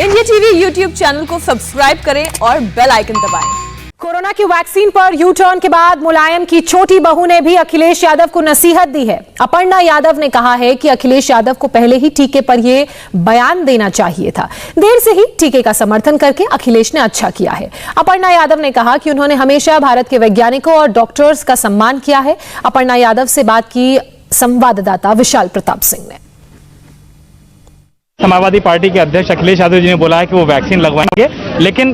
India TV YouTube channel को subscribe करें और बेल आइकन दबाएं। कोरोना की वैक्सीन पर यू टर्न के बाद मुलायम की छोटी बहू ने भी अखिलेश यादव को नसीहत दी है। अपर्णा यादव ने कहा है कि अखिलेश यादव को पहले ही टीके पर यह बयान देना चाहिए था। देर से ही टीके का समर्थन करके अखिलेश ने अच्छा किया है। अपर्णा यादव ने कहा कि उन्होंने हमेशा भारत के वैज्ञानिकों और डॉक्टर्स का सम्मान किया है। अपर्णा यादव से बात की संवाददाता विशाल प्रताप सिंह ने। समाजवादी पार्टी के अध्यक्ष अखिलेश यादव जी ने बोला है कि वो वैक्सीन लगवाएंगे, लेकिन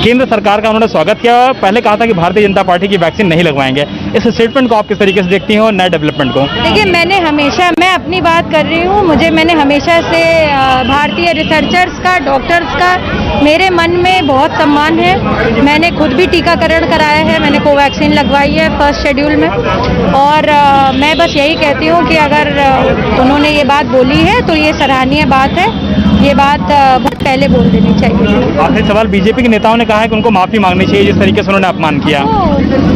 केंद्र सरकार का उन्होंने स्वागत किया। पहले कहा था कि भारतीय जनता पार्टी की वैक्सीन नहीं लगवाएंगे। इस स्टेटमेंट को आप किस तरीके से देखती हैं और नए डेवलपमेंट को? देखिए, मैं अपनी बात कर रही हूँ। मैंने हमेशा से भारतीय रिसर्चर्स का, डॉक्टर्स का मेरे मन में बहुत सम्मान है। मैंने खुद भी टीकाकरण कराया है, मैंने कोवैक्सीन लगवाई है फर्स्ट शेड्यूल में। और मैं बस यही कहती हूँ कि अगर उन्होंने ये बात बोली है तो ये सराहनीय बात है। ये बात बहुत पहले बोल देनी चाहिए। आखिरी सवाल, बीजेपी के नेताओं ने कहा है कि उनको माफी मांगनी चाहिए जिस तरीके से उन्होंने अपमान किया।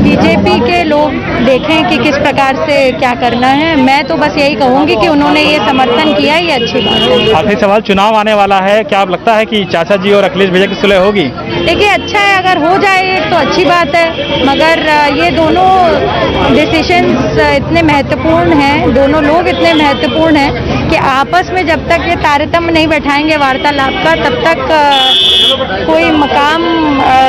बीजेपी के लोग देखें कि किस प्रकार से क्या करना है। मैं तो बस यही कहूंगी कि उन्होंने ये समर्थन किया, ये अच्छी बात है। आखिरी सवाल, चुनाव आने वाला है, क्या आप लगता है कि चाचा जी और अखिलेश भैया की सुलह होगी? देखिए, अच्छा है, अगर हो जाए तो अच्छी बात है, मगर ये दोनों डिसीजंस इतने महत्वपूर्ण हैं, दोनों लोग इतने महत्वपूर्ण हैं कि आपस में जब तक ये तारतम्य नहीं बैठाएंगे वार्तालाप का, तब तक कोई मकाम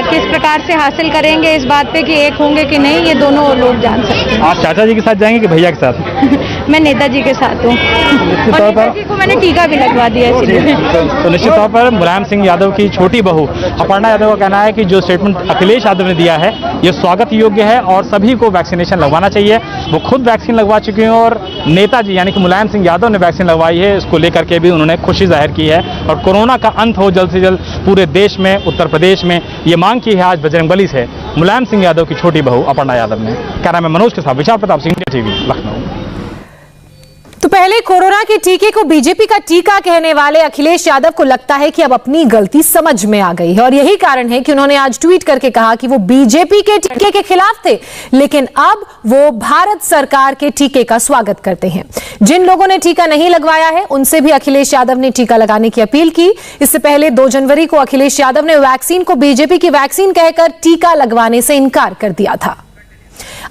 किस प्रकार से हासिल करेंगे इस बात पे कि एक होंगे कि नहीं, ये दोनों लोग जान सकते हैं। आप चाचा जी के साथ जाएंगे कि भैया के साथ? मैं नेताजी के साथ हूँ और नेताजी को मैंने टीका भी लगवा दिया इसलिए। तो निश्चित तौर पर मुलायम सिंह यादव की छोटी बहू अपर्णा यादव का कहना है कि जो स्टेटमेंट अखिलेश यादव ने दिया है ये स्वागत योग्य है और सभी को वैक्सीनेशन लगवाना चाहिए। वो खुद वैक्सीन लगवा चुके हैं और नेताजी यानी कि मुलायम सिंह यादव ने वैक्सीन लगवाई है। इसको लेकर के भी उन्होंने खुशी जाहिर की है और कोरोना का अंत हो जल्द से जल्द पूरे देश में, उत्तर प्रदेश में, ये मांग की है आज बजरंगबली से मुलायम सिंह यादव की छोटी बहू अपर्णा यादव ने। क्या नाम है? मनोज के साथ विशाल प्रताप सिंह, इंडिया टीवी, लखनऊ। तो पहले कोरोना के टीके को बीजेपी का टीका कहने वाले अखिलेश यादव को लगता है कि अब अपनी गलती समझ में आ गई है और यही कारण है कि उन्होंने आज ट्वीट करके कहा कि वो बीजेपी के टीके के खिलाफ थे, लेकिन अब वो भारत सरकार के टीके का स्वागत करते हैं। जिन लोगों ने टीका नहीं लगवाया है उनसे भी अखिलेश यादव ने टीका लगाने की अपील की। इससे पहले 2 जनवरी को अखिलेश यादव ने वैक्सीन को बीजेपी की वैक्सीन कहकर टीका लगवाने से इनकार कर दिया था।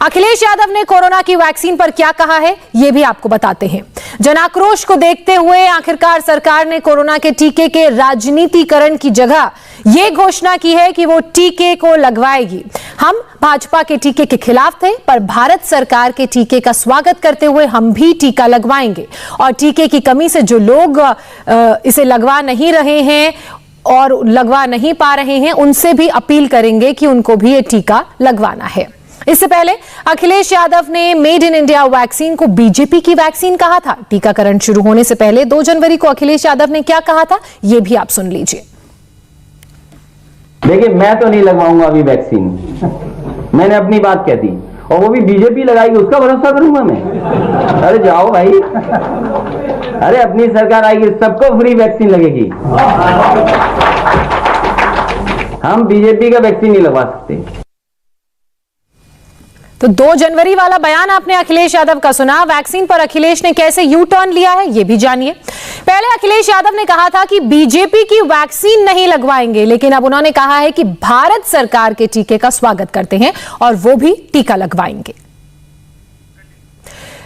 अखिलेश यादव ने कोरोना की वैक्सीन पर क्या कहा है ये भी आपको बताते हैं। जनाक्रोश को देखते हुए आखिरकार सरकार ने कोरोना के टीके के राजनीतिकरण की जगह यह घोषणा की है कि वो टीके को लगवाएगी। हम भाजपा के टीके के खिलाफ थे, पर भारत सरकार के टीके का स्वागत करते हुए हम भी टीका लगवाएंगे और टीके की कमी से जो लोग इसे लगवा नहीं रहे हैं और लगवा नहीं पा रहे हैं उनसे भी अपील करेंगे कि उनको भी ये टीका लगवाना है। इससे पहले अखिलेश यादव ने मेड इन इंडिया वैक्सीन को बीजेपी की वैक्सीन कहा था। टीकाकरण शुरू होने से पहले 2 जनवरी को अखिलेश यादव ने क्या कहा था यह भी आप सुन लीजिए। देखिए, मैं तो नहीं लगवाऊंगा अभी वैक्सीन, मैंने अपनी बात कह दी और वो भी बीजेपी लगाएगी उसका भरोसा करूंगा मैं? अरे जाओ भाई, अरे अपनी सरकार आएगी सबको फ्री वैक्सीन लगेगी। हम बीजेपी का वैक्सीन नहीं लगवा सकते। तो 2 जनवरी वाला बयान आपने अखिलेश यादव का सुना। वैक्सीन पर अखिलेश ने कैसे यू टर्न लिया है ये भी जानिए। पहले अखिलेश यादव ने कहा था कि बीजेपी की वैक्सीन नहीं लगवाएंगे, लेकिन अब उन्होंने कहा है कि भारत सरकार के टीके का स्वागत करते हैं और वो भी टीका लगवाएंगे।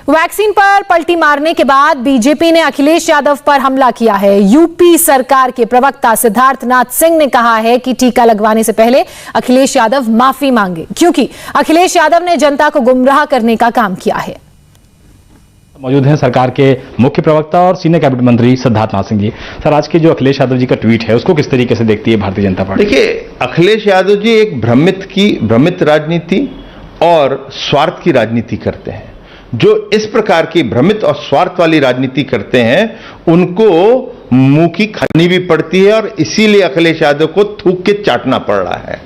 वैक्सीन पर पलटी मारने के बाद बीजेपी ने अखिलेश यादव पर हमला किया है। यूपी सरकार के प्रवक्ता सिद्धार्थनाथ सिंह ने कहा है कि टीका लगवाने से पहले अखिलेश यादव माफी मांगे, क्योंकि अखिलेश यादव ने जनता को गुमराह करने का काम किया है। मौजूद हैं सरकार के मुख्य प्रवक्ता और सीनियर कैबिनेट मंत्री सिद्धार्थनाथ सिंह जी। सर, आज के जो अखिलेश यादव जी का ट्वीट है उसको किस तरीके से देखती है भारतीय जनता पार्टी? देखिए, अखिलेश यादव जी एक भ्रमित राजनीति और स्वार्थ की राजनीति करते हैं। जो इस प्रकार की भ्रमित और स्वार्थ वाली राजनीति करते हैं उनको मुंह की खानी भी पड़ती है और इसीलिए अखिलेश यादव को थूक के चाटना पड़ रहा है।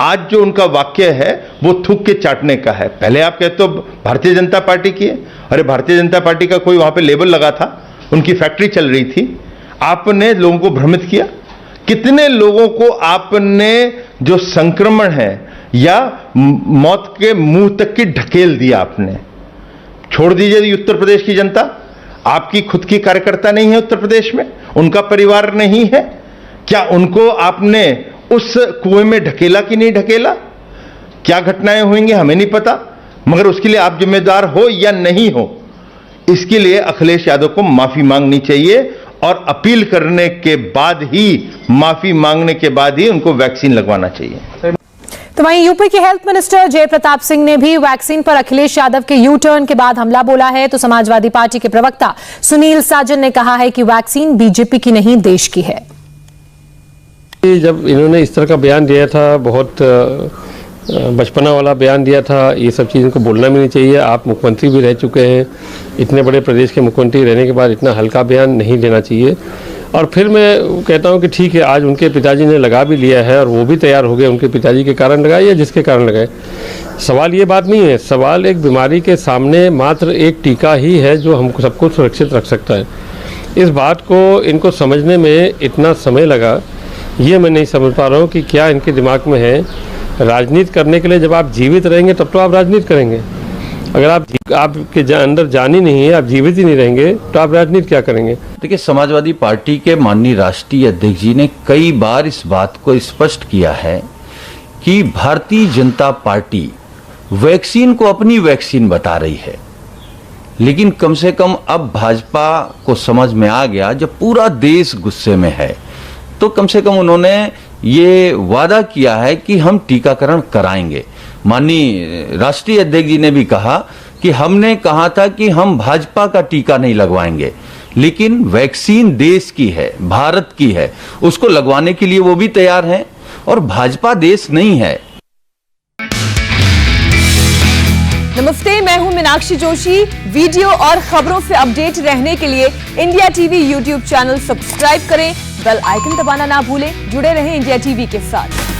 आज जो उनका वाक्य है वो थूक के चाटने का है। पहले आप कहते हो भारतीय जनता पार्टी की है, अरे भारतीय जनता पार्टी का कोई वहां पे लेबल लगा था, उनकी फैक्ट्री चल रही थी, आपने लोगों को भ्रमित किया। कितने लोगों को आपने जो संक्रमण है या मौत के मुंह तक की ढकेल दिया आपने। छोड़ दीजिए उत्तर प्रदेश की जनता, आपकी खुद की कार्यकर्ता नहीं है उत्तर प्रदेश में, उनका परिवार नहीं है, क्या उनको आपने उस कुएं में ढकेला कि नहीं ढकेला? क्या घटनाएं होंगी हमें नहीं पता, मगर उसके लिए आप जिम्मेदार हो या नहीं हो, इसके लिए अखिलेश यादव को माफी मांगनी चाहिए और अपील करने के बाद ही, माफी मांगने के बाद ही उनको वैक्सीन लगवाना चाहिए। तो वहीं यूपी के हेल्थ मिनिस्टर जय प्रताप सिंह ने भी वैक्सीन पर अखिलेश यादव के यू टर्न के बाद हमला बोला है। तो समाजवादी पार्टी के प्रवक्ता सुनील साजन ने कहा है कि वैक्सीन बीजेपी की नहीं, देश की है। जब इन्होंने इस तरह का बयान दिया था, बहुत बचपना वाला बयान दिया था, ये सब चीज़ इनको बोलना भी नहीं चाहिए। आप मुख्यमंत्री भी रह चुके हैं, इतने बड़े प्रदेश के मुख्यमंत्री रहने के बाद इतना हल्का बयान नहीं देना चाहिए। और फिर मैं कहता हूं कि ठीक है, आज उनके पिताजी ने लगा भी लिया है और वो भी तैयार हो गए, उनके पिताजी के कारण लगाए या जिसके कारण लगाए। सवाल ये बात नहीं है, सवाल एक बीमारी के सामने मात्र एक टीका ही है जो हमको सबको सुरक्षित रख सकता है। इस बात को इनको समझने में इतना समय लगा, ये मैं नहीं समझ पा रहा हूँ कि क्या इनके दिमाग में है। राजनीति करने के लिए जब आप जीवित रहेंगे तब तो आप राजनीति करेंगे, अगर आपके अंदर जान ही नहीं है, आप जीवित ही नहीं रहेंगे, तो आप राजनीति क्या करेंगे। देखिए, समाजवादी पार्टी के माननीय राष्ट्रीय अध्यक्ष जी ने कई बार इस बात को स्पष्ट किया है कि भारतीय जनता पार्टी वैक्सीन को अपनी वैक्सीन बता रही है, लेकिन कम से कम अब भाजपा को समझ में आ गया, जब पूरा देश गुस्से में है, तो कम से कम उन्होंने ये वादा किया है कि हम टीकाकरण कराएंगे। माननीय राष्ट्रीय अध्यक्ष जी ने भी कहा कि हमने कहा था कि हम भाजपा का टीका नहीं लगवाएंगे, लेकिन वैक्सीन देश की है, भारत की है, उसको लगवाने के लिए वो भी तैयार हैं, और भाजपा देश नहीं है। नमस्ते, मैं हूं मीनाक्षी जोशी। वीडियो और खबरों से अपडेट रहने के लिए India TV YouTube channel subscribe करें, बेल आइकन दबाना ना भूलें। जुड़े रहें इंडिया टीवी के साथ।